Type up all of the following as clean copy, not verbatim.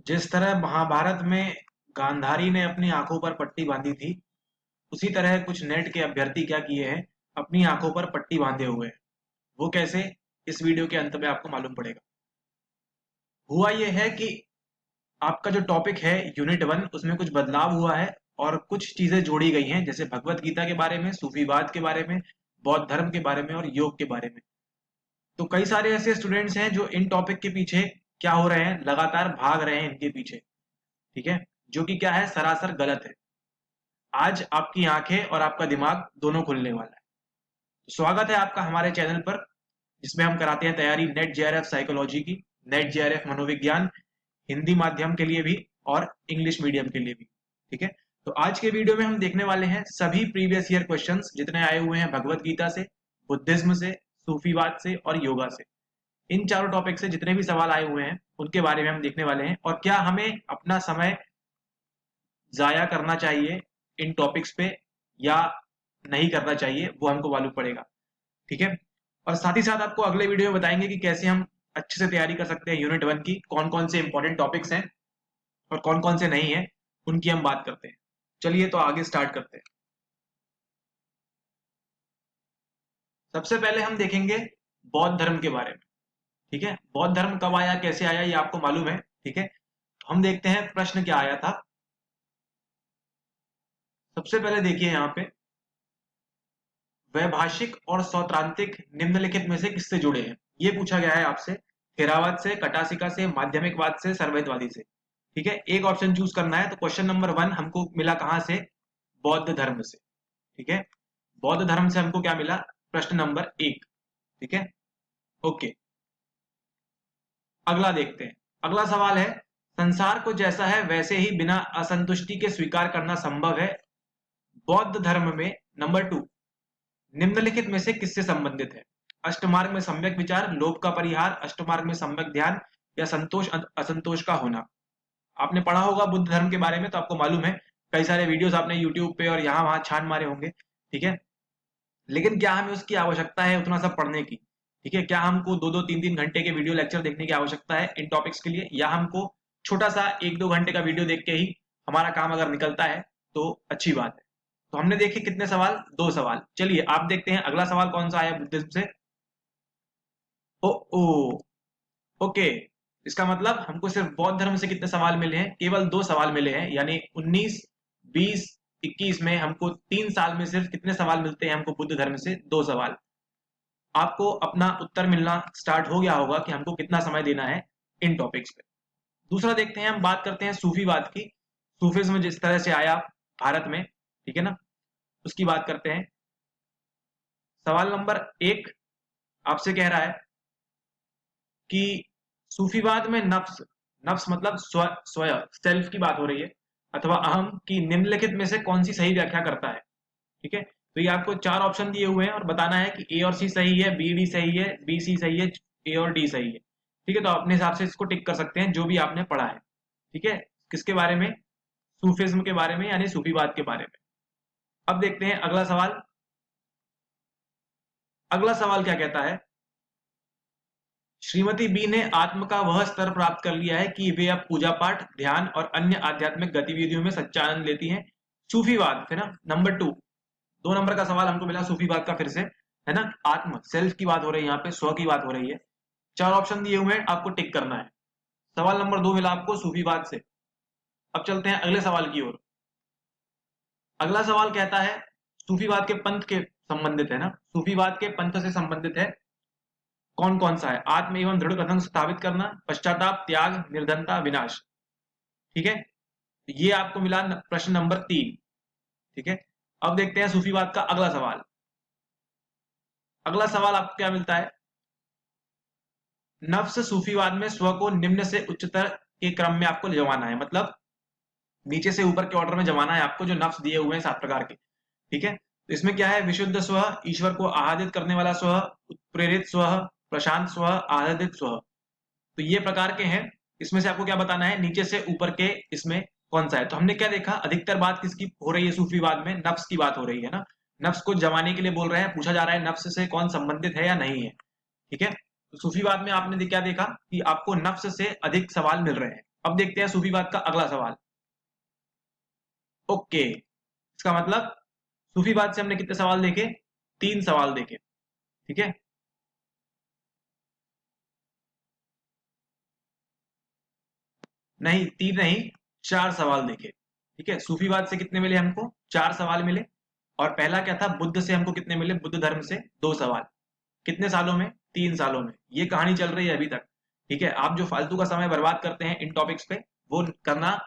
जिस तरह महाभारत में गांधारी ने अपनी आंखों पर पट्टी बांधी थी, उसी तरह कुछ नेट के अभ्यर्थी क्या किए हैं, अपनी आंखों पर पट्टी बांधे हुए हैं। वो कैसे, इस वीडियो के अंत में आपको मालूम पड़ेगा। हुआ ये है कि आपका जो टॉपिक है यूनिट 1, उसमें कुछ बदलाव हुआ है और कुछ चीजें जोड़ी गई हैं, जैसे भगवत गीता के बारे में, सूफीवाद के बारे में, बौद्ध धर्म के बारे में और योग के बारे में। तो कई सारे ऐसे स्टूडेंट्स हैं जो इन टॉपिक के पीछे क्या हो रहे हैं, लगातार भाग रहे हैं इनके पीछे। ठीक है, जो कि क्या है, सरासर गलत है। आज आपकी आंखें और आपका दिमाग दोनों खुलने वाला है। तो स्वागत है आपका हमारे चैनल पर, जिसमें हम कराते हैं तैयारी नेट जेआरएफ साइकोलॉजी की, नेट जेआरएफ मनोविज्ञान, हिंदी माध्यम के लिए भी और इंग्लिश मीडियम के लिए भी। ठीक है, तो आज के वीडियो में हम देखने वाले हैं सभी प्रीवियस ईयर क्वेश्चंस जितने आए हुए हैं भगवत गीता से, बुद्धिज्म से, सूफीवाद से और योगा से। इन चारों टॉपिक से जितने भी सवाल आए हुए हैं उनके बारे में हम देखने वाले हैं, और क्या हमें अपना समय जाया करना चाहिए इन टॉपिक्स पे या नहीं करना चाहिए, वो हमको मालूम पड़ेगा। ठीक है, और साथ ही साथ आपको अगले वीडियो में बताएंगे कि कैसे हम अच्छे से तैयारी कर सकते हैं यूनिट 1 की, कौन कौन से इंपॉर्टेंट टॉपिक्स हैं और कौन कौन से नहीं है, उनकी हम बात करते हैं। चलिए तो आगे स्टार्ट करते हैं। सबसे पहले हम देखेंगे बौद्ध धर्म के बारे में। ठीक है, बौद्ध धर्म कब आया, कैसे आया, ये आपको मालूम है। ठीक है, तो हम देखते हैं प्रश्न क्या आया था। सबसे पहले देखिए यहाँ पे, वैभाषिक और सौत्रांतिक निम्नलिखित में से किससे जुड़े हैं, ये पूछा गया है आपसे। थेरावाद से, कटासिका से, माध्यमिकवाद से, सर्वैतवादी से। ठीक है, एक ऑप्शन चूज करना है। तो क्वेश्चन नंबर 1 हमको मिला कहां से, बौद्ध धर्म से। ठीक है, बौद्ध धर्म से हमको क्या मिला, प्रश्न नंबर 1। ठीक है, ओके, अगला देखते हैं। अगला सवाल है, संसार को जैसा है वैसे ही बिना असंतुष्टि के स्वीकार करना संभव है, बौद्ध धर्म में नंबर 2 निम्नलिखित में से किससे संबंधित है। अष्टमार्ग में सम्यक विचार, लोभ का परिहार, अष्टमार्ग में सम्यक ध्यान या संतोष असंतोष का होना। आपने पढ़ा होगा बुद्ध धर्म के बारे में, तो आपको मालूम है, कई सारे वीडियोस आपने यूट्यूब पे और यहाँ वहां छान मारे होंगे। ठीक है, लेकिन क्या हमें उसकी आवश्यकता है उतना सब पढ़ने की। ठीक है, क्या हमको 2-2 3-3 घंटे के वीडियो लेक्चर देखने की आवश्यकता है इन टॉपिक्स के लिए, या हमको छोटा सा 1-2 घंटे का वीडियो देख के ही हमारा काम अगर निकलता है तो अच्छी बात है। तो हमने देखे कितने सवाल, 2 सवाल। चलिए आप देखते हैं अगला सवाल कौन सा आया बुद्धिज्म से। ओ ओ ओके, इसका मतलब हमको सिर्फ बौद्ध धर्म से कितने सवाल मिले हैं, केवल 2 सवाल मिले हैं। यानी 19, 20, 21 में हमको 3 साल में सिर्फ कितने सवाल मिलते हैं हमको बुद्ध धर्म से, 2 सवाल। आपको अपना उत्तर मिलना स्टार्ट हो गया होगा कि हमको कितना समय देना है इन टॉपिक्स पे। दूसरा देखते हैं, हम बात करते हैं सूफीवाद की। सूफिज्म जिस तरह से आया भारत में, ठीक है ना, उसकी बात करते हैं। सवाल नंबर 1 आपसे कह रहा है कि सूफीवाद में नफ्स, नफ्स मतलब स्वय, सेल्फ की बात हो रही है, अथवा अहम की निम्नलिखित में से कौन सी सही व्याख्या करता है। ठीक है, तो ये आपको 4 ऑप्शन दिए हुए हैं और बताना है कि ए और सी सही है, बी डी सही है, बी सी सही है, ए और डी सही है। ठीक है, तो अपने हिसाब से इसको टिक कर सकते हैं जो भी आपने पढ़ा है। ठीक है, किसके बारे में, सूफिज्म के बारे में, यानी सूफीवाद के बारे में। अब देखते हैं अगला सवाल। अगला सवाल क्या कहता है, श्रीमती बी ने आत्म का वह स्तर प्राप्त कर लिया है कि वे अब पूजा पाठ, ध्यान और अन्य आध्यात्मिक गतिविधियों में सच्चा आनंद लेती हैं। सूफीवाद है ना, नंबर 2, 2 नंबर का सवाल हमको मिला सूफीवाद का, फिर से है ना, आत्म सेल्फ की बात हो रही है, यहाँ पे स्व की बात हो रही है। 4 ऑप्शन दिए हुए हैं, आपको टिक करना है। सवाल नंबर 2 मिला आपको सूफीवाद से। अब चलते हैं अगले सवाल की ओर। अगला सवाल कहता है, सूफीवाद के पंथ के संबंधित है ना, सूफीवाद के पंथ से संबंधित है, कौन कौन सा है, आत्म एवं दृढ़ कथन स्थापित करना, पश्चाताप, त्याग, निर्धनता, विनाश। ठीक है, ये आपको मिला प्रश्न नंबर 3। ठीक है, अब देखते हैं सूफीवाद का अगला सवाल। अगला सवाल आपको क्या मिलता है, नफ्स सूफीवाद में स्व को निम्न से उच्चतर के क्रम में आपको जमाना है, मतलब नीचे से ऊपर के ऑर्डर में जमाना है आपको, जो नफ्स दिए हुए हैं 7 प्रकार के। ठीक है, तो इसमें क्या है, विशुद्ध स्व, ईश्वर को आह्लादित करने वाला स्व, उत्प्रेरित स्व, प्रशांत स्व, आह्लादित स्व। तो ये प्रकार के हैं। इसमें से आपको क्या बताना है, नीचे से ऊपर के इसमें कौन सा है। तो हमने क्या देखा, अधिकतर बात किसकी हो रही है सूफीवाद में, नफ्स की बात हो रही है ना, नफ्स को जमाने के लिए बोल रहे हैं, पूछा जा रहा है नफ्स से कौन संबंधित है या नहीं है। ठीक है, तो सूफीवाद में आपने क्या देखा कि आपको नफ्स से अधिक सवाल मिल रहे हैं। अब देखते हैं सूफीवाद का अगला सवाल। ओके, इसका मतलब सूफीवाद से हमने कितने सवाल देखे? 3 सवाल देखे। ठीक है, नहीं 3 नहीं, 4 सवाल देखे। ठीक है, सूफीवाद से कितने मिले हमको? 4 सवाल मिले। और पहला क्या था? बुद्ध से हमको कितने मिले? बुद्ध धर्म से 2 सवाल। कितने सालों में? 3 सालों में। ये कहानी चल रही है अभी तक। ठीक है, आप जो फालतू का समय बर्बाद करते हैं इन टॉपिक्स पे, वो करना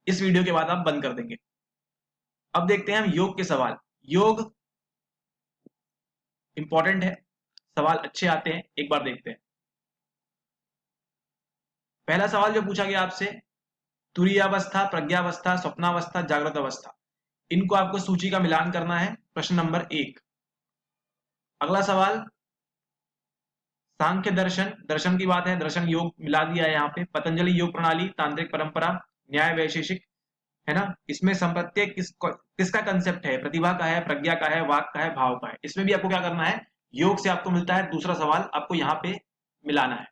इस वीडियो के बाद आप बंद कर देंगे। अब देखते हैं हम योग के सवाल। योग इंपॉर्टेंट है, सवाल अच्छे आते हैं, एक बार देखते हैं। पहला सवाल जो पूछा गया आपसे, तुरीयावस्था, प्रज्ञावस्था, स्वप्नावस्था, जागृत अवस्था, इनको आपको सूची का मिलान करना है। प्रश्न नंबर 1। अगला सवाल, सांख्य दर्शन, दर्शन की बात है, दर्शन योग मिला दिया है यहाँ पे। पतंजलि योग प्रणाली, तांत्रिक परंपरा, न्याय वैशेषिक, है ना। इसमें संप्रत्यय किसका कंसेप्ट है? प्रतिभा का है, प्रज्ञा का है, वाक का है, भाव का है। इसमें भी आपको क्या करना है? योग से आपको मिलता है दूसरा सवाल, आपको यहाँ पे मिलाना है।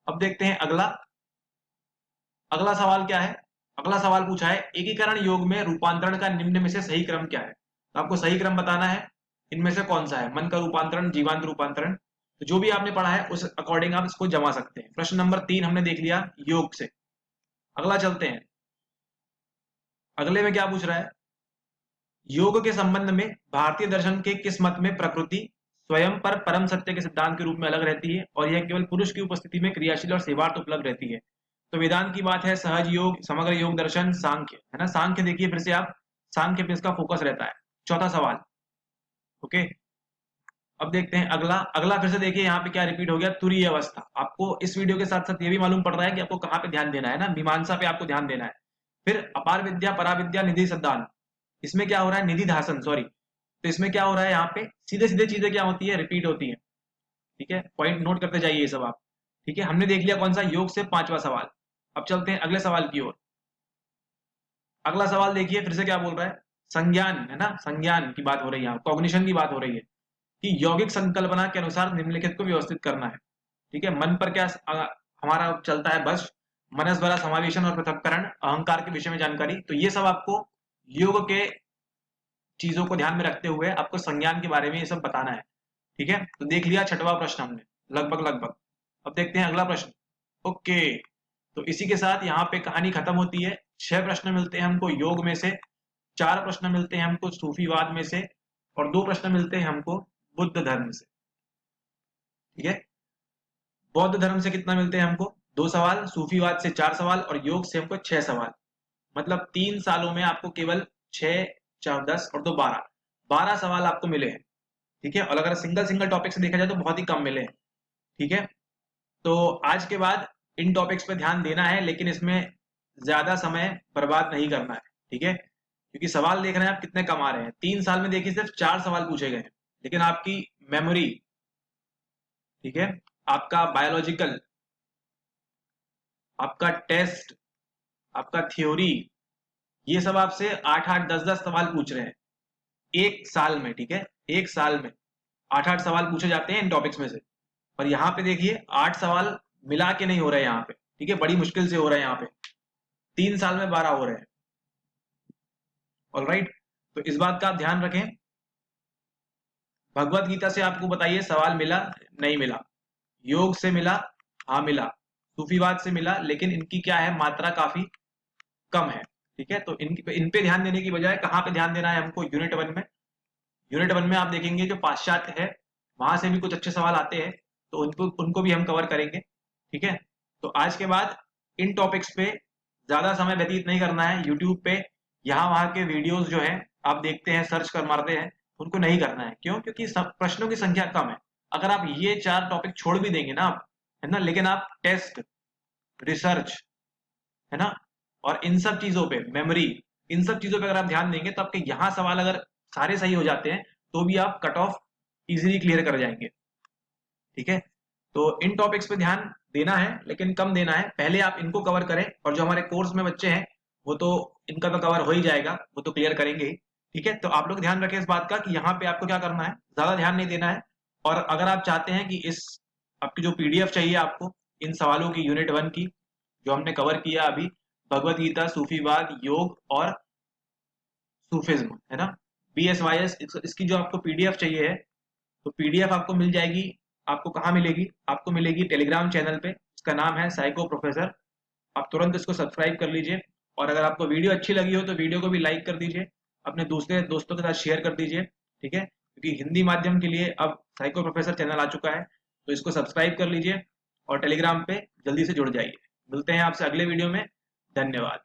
अब देखते हैं अगला। अगला सवाल क्या है? अगला सवाल पूछा है, एकीकरण योग में रूपांतरण का निम्न में से सही क्रम क्या है? तो आपको सही क्रम बताना है, इनमें से कौन सा है? मन का रूपांतरण, जीवांत रूपांतरण। तो जो भी आपने पढ़ा है उस अकॉर्डिंग आप इसको जमा सकते हैं। प्रश्न नंबर 3 हमने देख लिया योग से। अगला चलते हैं, अगले में क्या पूछ रहा है? योग के संबंध में भारतीय दर्शन के किस मत में प्रकृति स्वयं पर परम सत्य के सिद्धांत के रूप में अलग रहती है और यह केवल पुरुष की उपस्थिति में क्रियाशील और सेवार्थ उपलब्ध रहती है? तो वेदांत की बात है, सहज योग, समग्र योग दर्शन, सांख्य, है ना। सांख्य देखिए फिर से आप, सांख्य पे इसका फोकस रहता है। चौथा सवाल। ओके, अब देखते हैं अगला। अगला फिर से देखिए यहाँ पे क्या रिपीट हो गया? तुरीय अवस्था। आपको इस वीडियो के साथ साथ ये भी मालूम पड़ रहा है कि आपको कहाँ पे ध्यान देना है ना, मीमांसा पे आपको ध्यान देना है। फिर अपार विद्या, पराविद्या, निधि सिद्धांत, इसमें क्या हो रहा है? निधि ध्यासन, सॉरी। तो इसमें क्या हो रहा है? यहाँ पे सीधे सीधे चीजें क्या होती है? रिपीट होती है। ठीक है, पॉइंट नोट करते जाइए ये सब आप। ठीक है, हमने देख लिया कौन सा? योग से 5वां सवाल। अब चलते हैं अगले सवाल की ओर। अगला सवाल देखिए फिर से क्या बोल रहा है? संज्ञान, है ना, संज्ञान की बात हो रही है यहाँ, कॉग्निशन की बात हो रही है कि यौगिक संकल्पना के अनुसार निम्नलिखित को व्यवस्थित करना है। ठीक है, मन पर क्या हमारा चलता है? बस मनस द्वारा समावेशन और पृथक्करण, अहंकार के विषय में जानकारी। तो ये सब आपको योग के चीजों को ध्यान में रखते हुए आपको संज्ञान के बारे में ये सब बताना है। ठीक है, तो देख लिया 6वां प्रश्न हमने लगभग लगभग। अब देखते हैं अगला प्रश्न। ओके, तो इसी के साथ यहाँ पे कहानी खत्म होती है। 6 प्रश्न मिलते हैं हमको योग में से, 4 प्रश्न मिलते हैं हमको सूफीवाद में से, और 2 प्रश्न मिलते हैं हमको बुद्ध धर्म से। ठीक है, बौद्ध धर्म से कितना मिलते हैं हमको? 2 सवाल, सूफीवाद से 4 सवाल, और योग से हमको 6 सवाल। मतलब 3 सालों में आपको केवल 6, 4, 10 और 2 12, 12 सवाल आपको मिले हैं। ठीक है, और अगर सिंगल सिंगल टॉपिक से देखा जाए तो बहुत ही कम मिले हैं। ठीक है, तो आज के बाद इन टॉपिक्स पे ध्यान देना है, लेकिन इसमें ज्यादा समय बर्बाद नहीं करना है। ठीक है, क्योंकि सवाल देख रहे हैं आप कितने कम आ रहे हैं। 3 साल में देखिए सिर्फ 4 सवाल पूछे गए हैं, लेकिन आपकी मेमोरी, ठीक है, आपका बायोलॉजिकल, आपका टेस्ट, आपका थ्योरी, ये सब आपसे 8-8, 10-10 सवाल पूछ रहे हैं एक साल में। ठीक है, एक साल में 8-8 सवाल पूछे जाते हैं इन टॉपिक्स में से। पर यहाँ पे देखिए 8 सवाल मिला के नहीं हो रहे हैं यहाँ पे। ठीक है, बड़ी मुश्किल से हो रहे हैं यहाँ पे। 3 साल में 12 हो रहे हैं। ऑलराइट, तो इस बात का आप ध्यान रखें। भगवत गीता से आपको बताइए सवाल मिला नहीं मिला, योग से मिला, हाँ मिला, सूफीवाद से मिला, लेकिन इनकी क्या है? मात्रा काफी कम है। ठीक है, तो इन पे ध्यान देने की बजाय कहाँ पे ध्यान देना है हमको? यूनिट 1 में। यूनिट 1 में आप देखेंगे जो पाश्चात्य है वहां से भी कुछ अच्छे सवाल आते हैं, तो उनको भी हम कवर करेंगे। ठीक है, तो आज के बाद इन टॉपिक्स पे ज्यादा समय व्यतीत नहीं करना है। यूट्यूब पे यहाँ वहाँ के वीडियोस जो है आप देखते हैं, सर्च कर मारते हैं, उनको नहीं करना है। क्यों? क्योंकि प्रश्नों की संख्या कम है। अगर आप ये 4 टॉपिक छोड़ भी देंगे ना आप, है ना, लेकिन आप टेस्ट, रिसर्च, है ना, और इन सब चीजों पे, मेमोरी, इन सब चीजों पे अगर आप ध्यान देंगे तो आपके यहाँ सवाल अगर सारे सही हो जाते हैं तो भी आप कट ऑफ इजीली क्लियर कर जाएंगे। ठीक है, तो इन टॉपिक्स पे ध्यान देना है, लेकिन कम देना है। पहले आप इनको कवर करें, और जो हमारे कोर्स में बच्चे हैं वो तो इनका तो कवर हो ही जाएगा, वो तो क्लियर करेंगे ही। ठीक है, तो आप लोग ध्यान रखें इस बात का कि यहाँ पे आपको क्या करना है, ज्यादा ध्यान नहीं देना है। और अगर आप चाहते हैं कि इस आपकी जो पीडीएफ चाहिए आपको इन सवालों की, यूनिट 1 की, जो हमने कवर किया अभी, भगवत गीता, सूफीवाद, योग और सूफिज्म, है ना। BSYS इसकी जो आपको PDF चाहिए है, तो PDF आपको मिल जाएगी। आपको कहाँ मिलेगी? आपको मिलेगी टेलीग्राम चैनल पे, इसका नाम है साइको प्रोफेसर। आप तुरंत इसको सब्सक्राइब कर लीजिए, और अगर आपको वीडियो अच्छी लगी हो तो वीडियो को भी लाइक कर दीजिए, अपने दूसरे दोस्तों के साथ शेयर कर दीजिए, ठीक है, क्योंकि हिंदी माध्यम के लिए अब साइको प्रोफेसर चैनल आ चुका है। तो इसको सब्सक्राइब कर लीजिए और टेलीग्राम पे जल्दी से जुड़ जाइए। मिलते हैं आपसे अगले वीडियो में। धन्यवाद।